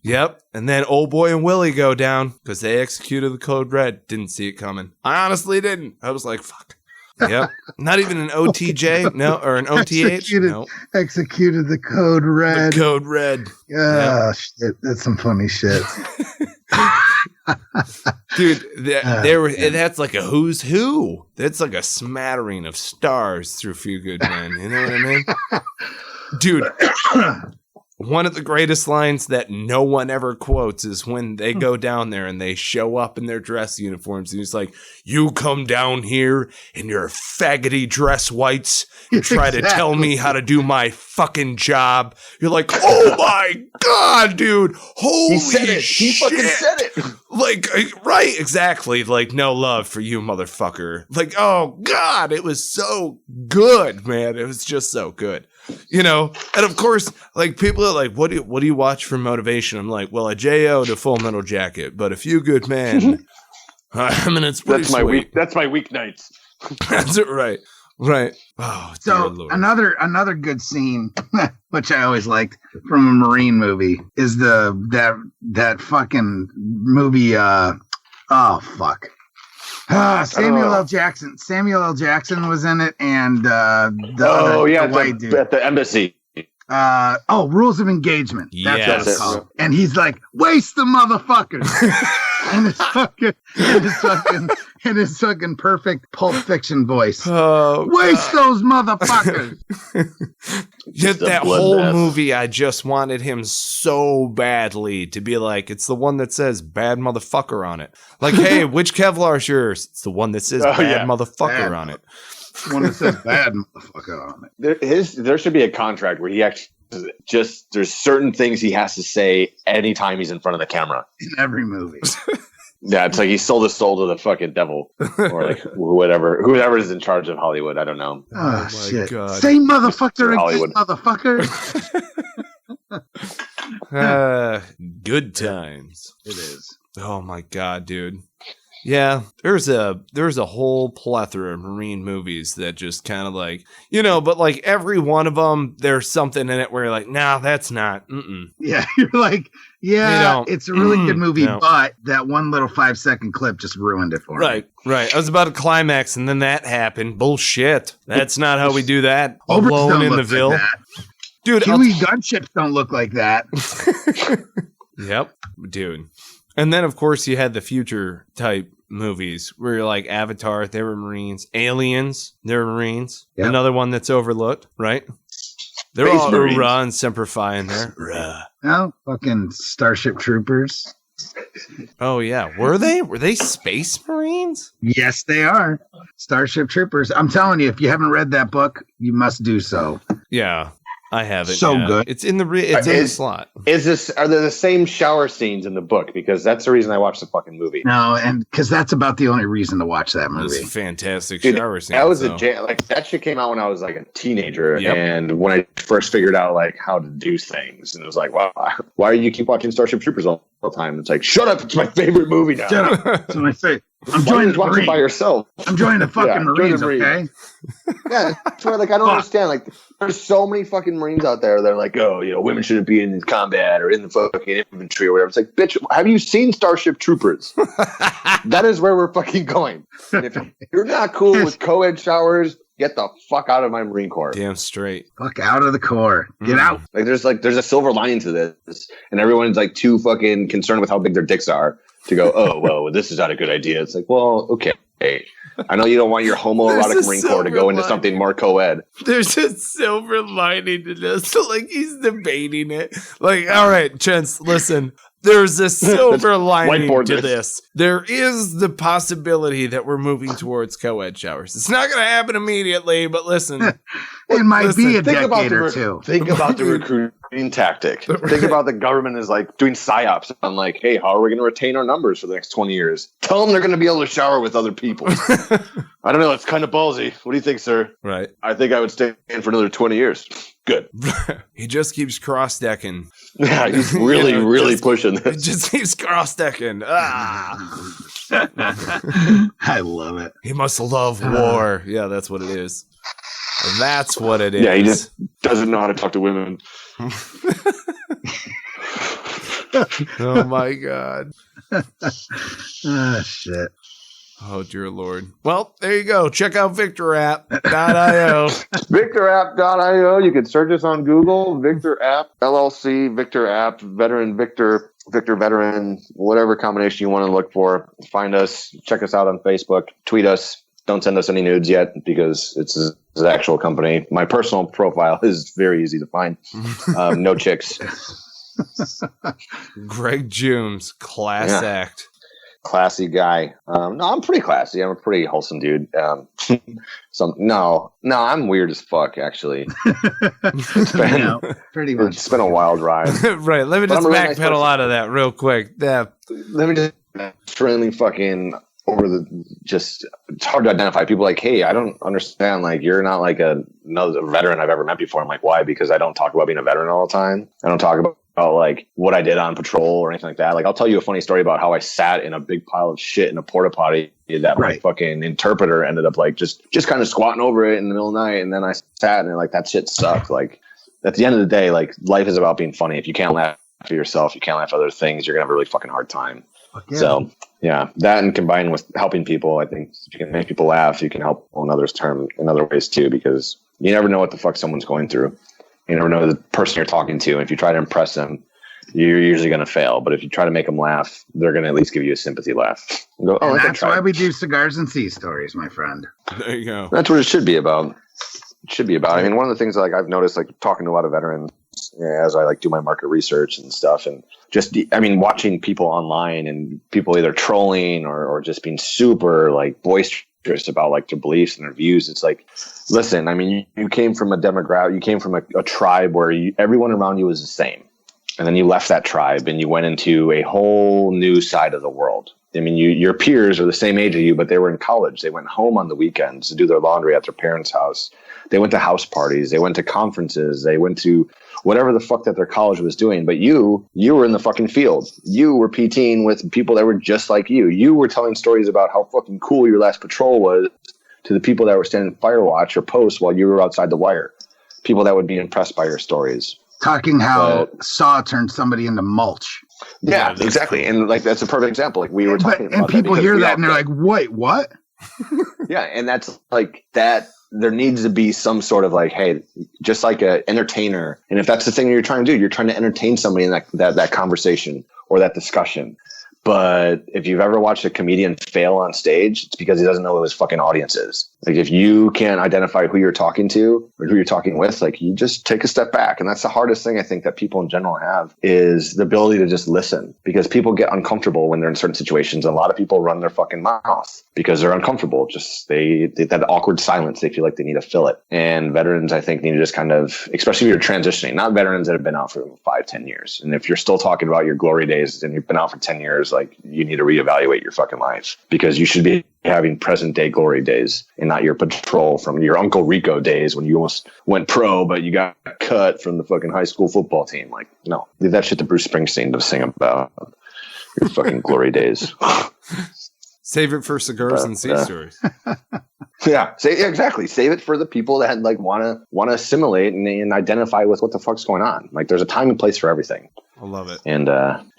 Yep. And then old boy and Willie go down because they executed the code red. Didn't see it coming. I honestly didn't. I was like, fuck. Yep. Not even an OTJ? No. Or an OTH? No. Executed the code red. The code red. Shit. That's some funny shit. Dude, that's like a who's who. That's like a smattering of stars through Few Good Men. You know what I mean? Dude, one of the greatest lines that no one ever quotes is when they go down there and they show up in their dress uniforms. And he's like, you come down here in your faggoty dress whites and try to tell me how to do my fucking job. You're like, oh my God, dude. Holy shit. He fucking said it. Like, right, exactly. Like, no love for you, motherfucker. Like, oh God, it was so good, man. It was just so good. And of course, like, people are like, what do you watch for motivation? I'm like, well, a J.O. to Full Metal Jacket, but A Few Good Men. It's pretty sweet. That's my weeknights. That's it, right. Oh, so Lord. another good scene, which I always liked from a Marine movie, is that fucking movie. Samuel L. Jackson. Samuel L. Jackson was in it, and the white dude at the embassy. Rules of Engagement. That's what it's called. And he's like, waste the motherfuckers. in his fucking perfect Pulp Fiction voice. Waste those motherfuckers. Yet that whole movie, I just wanted him so badly to be like, it's the one that says bad motherfucker on it. Like, hey, which Kevlar's yours? It's the one that says bad motherfucker on it. One that says bad motherfucker on it. There should be a contract where he actually there's certain things he has to say anytime he's in front of the camera. In every movie. Yeah, it's like he sold his soul to the fucking devil. Or like whoever is in charge of Hollywood. I don't know. Oh shit. God. Say motherfucker again, motherfucker. Good times. It is. Oh my God, dude. Yeah, there's a whole plethora of Marine movies that just kind of like, but like every one of them, there's something in it where you're like, nah, that's not. Yeah, you're like, it's a really good movie, but that one little 5-second clip just ruined it for me. Right. I was about to climax, and then that happened. Bullshit. That's not how we do that. Alone in the Ville. Like dude, Huey gunships don't look like that. Yep, dude. And then, of course, you had the future type movies where you're like Avatar, they were Marines. Aliens, they were Marines. Yep. Another one that's overlooked, right? They're all Hoorah and Semper Fi in there. No, fucking Starship Troopers. Oh, yeah. Were they? Were they Space Marines? Yes, they are. Starship Troopers. I'm telling you, if you haven't read that book, you must do so. Yeah. I have it. So good. It's in the slot. Are there the same shower scenes in the book? Because that's the reason I watched the fucking movie. No, and because that's about the only reason to watch that movie. It's a fantastic shower scene. That was that shit came out when I was like a teenager, and when I first figured out like how to do things, and it was like, wow, why do you keep watching Starship Troopers all the time? It's like, shut up! It's my favorite movie now. Shut up! It's my favorite. I'm joining the Marines by yourself. I'm joining the fucking Marines, okay? Yeah, that's why. Like, I don't understand. Like, there's so many fucking Marines out there. They're like, oh, women shouldn't be in combat or in the fucking infantry or whatever. It's like, bitch, have you seen Starship Troopers? That is where we're fucking going. And if you're not cool with co-ed showers get the fuck out of my Marine Corps. Damn straight. Fuck out of the Corps. Get out. There's a silver lining to this, and everyone's like too fucking concerned with how big their dicks are to go, oh, well, this is not a good idea. It's like, well, okay. I know you don't want your homoerotic Marine Corps to go into something more co-ed. There's a silver lining to this. Like, he's debating it. Like, all right, Chance, listen. There's a silver lining to this. There is the possibility that we're moving towards co-ed showers. It's not going to happen immediately, but listen. It might be a decade or two. Think about the recruiting tactic. Think about the government is like doing psyops on like, hey, how are we going to retain our numbers for the next 20 years? Tell them they're going to be able to shower with other people. I don't know. It's kind of ballsy. What do you think, sir? Right. I think I would stay in for another 20 years. Good. He just keeps cross-decking. Yeah, he's really pushing this. He just keeps cross-decking. Ah. I love it. He must love war. Yeah, that's what it is. That's what it is. Yeah, he just doesn't know how to talk to women. Oh, my God. Shit. Oh, dear Lord. Well, there you go. Check out victorapp.io. Victorapp.io. You can search us on Google. Victor App, LLC, Victor App, Veteran Victor, Victor Veteran, whatever combination you want to look for. Find us. Check us out on Facebook. Tweet us. Don't send us any nudes yet because it's his actual company. My personal profile is very easy to find. No chicks. Greg Jumes, class act. Classy guy. No, I'm pretty classy. I'm a pretty wholesome dude. No, I'm weird as fuck, actually. Pretty much. It's been a wild ride. Right. Let me just backpedal out of that real quick. Yeah. Let me just extremely fucking over the just. It's hard to identify people like, hey, I don't understand. Like, you're not like another veteran I've ever met before. I'm like, why? Because I don't talk about being a veteran all the time. I don't talk about like what I did on patrol or anything like that. Like, I'll tell you a funny story about how I sat in a big pile of shit in a porta potty that my fucking interpreter ended up like just kind of squatting over it in the middle of the night. And then I sat and like, that shit sucked. Like, at the end of the day, like, life is about being funny. If you can't laugh at yourself, you can't laugh at other things, you're gonna have a really fucking hard time. Okay. So yeah, that and combined with helping people, I think if you can make people laugh, you can help in other ways too, because you never know what the fuck someone's going through. You never know the person you're talking to. And if you try to impress them, you're usually going to fail. But if you try to make them laugh, they're going to at least give you a sympathy laugh. And go, and that's why we do Cigars and Sea Stories, my friend. There you go. That's what it should be about. It should be about. I mean, one of the things like I've noticed, like talking to a lot of veterans as I like do my market research and stuff, and just watching people online and people either trolling or just being super like boisterous about like their beliefs and their views. It's like, listen, I mean, you came from a demographic, you came from a tribe where everyone around you was the same. And then you left that tribe and you went into a whole new side of the world. I mean, your peers are the same age as you, but they were in college. They went home on the weekends to do their laundry at their parents' house. They went to house parties. They went to conferences. They went to whatever the fuck that their college was doing. But you were in the fucking field. You were PTing with people that were just like you. You were telling stories about how fucking cool your last patrol was to the people that were standing fire watch or post while you were outside the wire. People that would be impressed by your stories. Talking how Saw turned somebody into mulch. Yeah, exactly. And like, that's a perfect example. Like we were talking about. And people hear that and they're like, wait, what? Yeah. And that's like that. There needs to be some sort of like, hey, just like an entertainer. And if that's the thing you're trying to do, you're trying to entertain somebody in that conversation or that discussion. But if you've ever watched a comedian fail on stage, it's because he doesn't know who his fucking audience is. Like, if you can't identify who you're talking to or who you're talking with, like, you just take a step back. And that's the hardest thing I think that people in general have, is the ability to just listen, because people get uncomfortable when they're in certain situations. A lot of people run their fucking mouth because they're uncomfortable. Just they that awkward silence, they feel like they need to fill it. And veterans, I think, need to just kind of, especially if you're transitioning, not veterans that have been out for 5-10 years. And if you're still talking about your glory days and you've been out for 10 years, like, you need to reevaluate your fucking life, because you should be having present day glory days and not your patrol from your Uncle Rico days when you almost went pro, but you got cut from the fucking high school football team. Like, no, leave that shit to Bruce Springsteen to sing about your fucking glory days. Save it for Cigars and Sea Stories. Yeah, exactly. Save it for the people that like want to assimilate and identify with what the fuck's going on. Like, there's a time and place for everything. I love it. And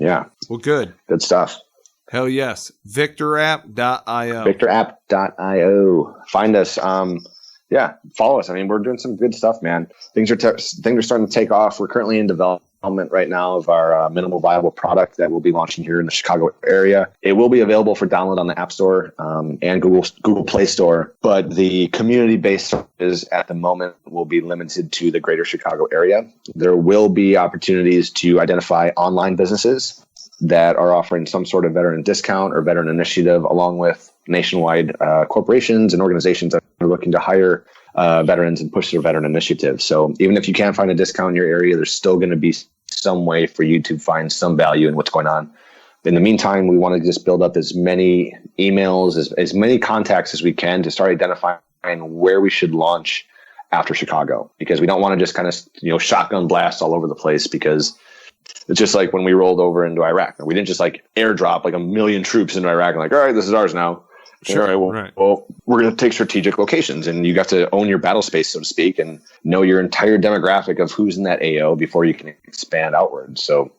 yeah. Well, good stuff. Hell yes. Victorapp.io. Victorapp.io. Find us. yeah, follow us. I mean, we're doing some good stuff, man. Things are starting to take off. We're currently in development right now of our minimal viable product that we'll be launching here in the Chicago area. It will be available for download on the App Store and Google Play Store, but the community-based is at the moment will be limited to the greater Chicago area. There will be opportunities to identify online businesses that are offering some sort of veteran discount or veteran initiative, along with nationwide corporations and organizations that are looking to hire veterans and push their veteran initiative. So even if you can't find a discount in your area, there's still going to be some way for you to find some value in what's going on. In the meantime, we want to just build up as many emails, as many contacts as we can to start identifying where we should launch after Chicago, because we don't want to just kind of, shotgun blast all over the place, because it's just like when we rolled over into Iraq. We didn't just like airdrop like 1 million troops into Iraq and like, all right, this is ours now. Sure. All right, well, we're going to take strategic locations, and you have to own your battle space, so to speak, and know your entire demographic of who's in that AO before you can expand outward. So,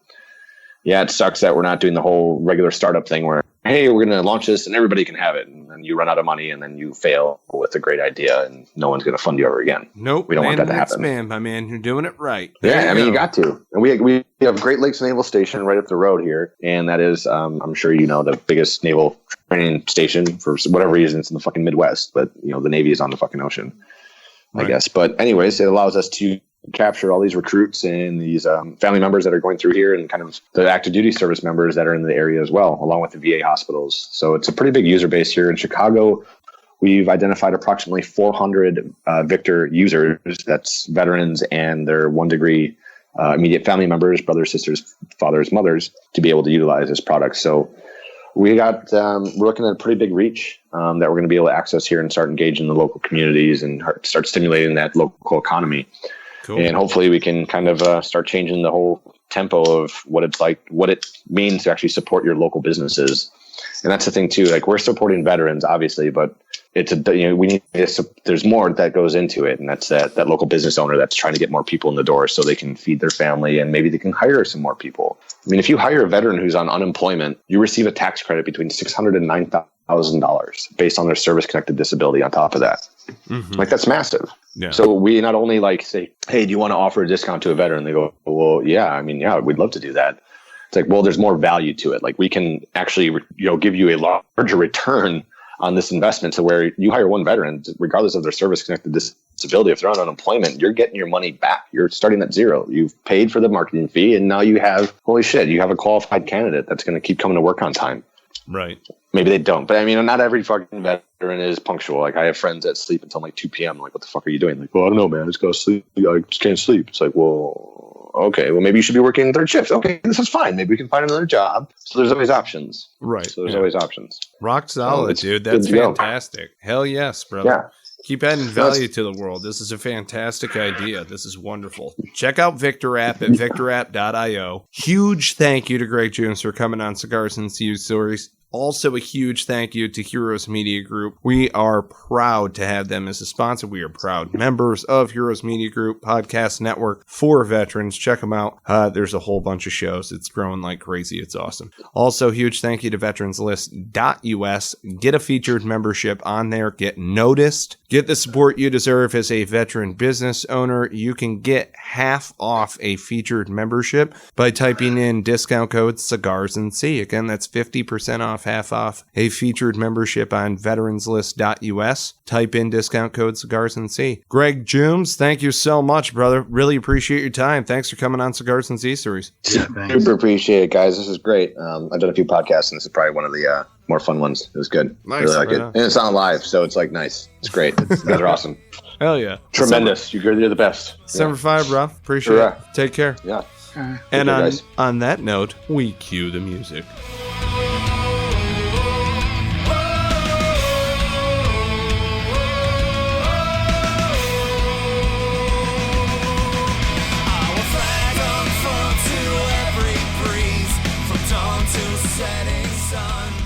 yeah, it sucks that we're not doing the whole regular startup thing where, hey, we're going to launch this and everybody can have it. And then you run out of money and then you fail with a great idea and no one's going to fund you ever again. Nope. We don't want that to happen. My man, you're doing it right. Yeah, you got to. And we have Great Lakes Naval Station right up the road here. And that is, I'm sure you know, the biggest naval training station for whatever reason. It's in the fucking Midwest, but, the Navy is on the fucking ocean, I guess. But anyways, it allows us to capture all these recruits and these family members that are going through here, and kind of the active duty service members that are in the area as well, along with the VA hospitals. So it's a pretty big user base here in Chicago. We've identified approximately 400 Victor users. That's veterans and their 1 degree immediate family members, brothers, sisters, fathers, mothers, to be able to utilize this product. So we're looking at a pretty big reach that we're going to be able to access here and start engaging the local communities and start stimulating that local economy. Cool. And hopefully we can kind of start changing the whole tempo of what it means to actually support your local businesses. And that's the thing too. Like, we're supporting veterans, obviously, but there's more that goes into it. And that's that local business owner that's trying to get more people in the door so they can feed their family, and maybe they can hire some more people. I mean, if you hire a veteran who's on unemployment, you receive a tax credit between $600 and $9,000 based on their service connected disability on top of that. Mm-hmm. Like, that's massive. Yeah. So we not only say, hey, do you want to offer a discount to a veteran? They go, well, yeah, we'd love to do that. It's like, well, there's more value to it. Like, we can actually, give you a larger return on this investment, to where you hire one veteran, regardless of their service connected disability, if they're on unemployment, you're getting your money back. You're starting at zero. You've paid for the marketing fee, and now you have a qualified candidate that's going to keep coming to work on time. Right. Maybe they don't, but not every fucking veteran is punctual. Like, I have friends that sleep until like 2 p.m. I'm like, what the fuck are you doing? Like, well, I don't know, man. I just gotta sleep. I just can't sleep. It's like, well, okay. Well, maybe you should be working 3rd shift. Okay, this is fine. Maybe we can find another job. So there's always options. Right. So there's always options. Rock solid, dude. That's fantastic. Hell yes, brother. Yeah. Keep adding value to the world. This is a fantastic idea. This is wonderful. Check out Victor App at victorapp.io. Huge thank you to Greg Jumes for coming on Cigars and Sea Stories. Also, a huge thank you to Heroes Media Group. We are proud to have them as a sponsor. We are proud members of Heroes Media Group podcast network for veterans. Check them out. There's a whole bunch of shows. It's growing like crazy. It's awesome. Also, huge thank you to veteranslist.us. Get a featured membership on there. Get noticed. Get the support you deserve as a veteran business owner. You can get half off a featured membership by typing in discount code Cigars and Sea. Again, that's 50% off, half off a featured membership on veteranslist.us. Type in discount code Cigars and Sea. Greg Jumes, thank you so much, brother. Really appreciate your time. Thanks for coming on Cigars and Sea Stories. Yeah, super appreciate it, guys. This is great. I've done a few podcasts, and this is probably one of the more fun ones. It was good. Nice. Really like it. And it's not live, so it's like nice. It's great. You guys are awesome. Hell yeah. Tremendous. You're the best. December 5, bro. Appreciate it. Take care. Yeah. And on that note, we cue the music. Setting sun.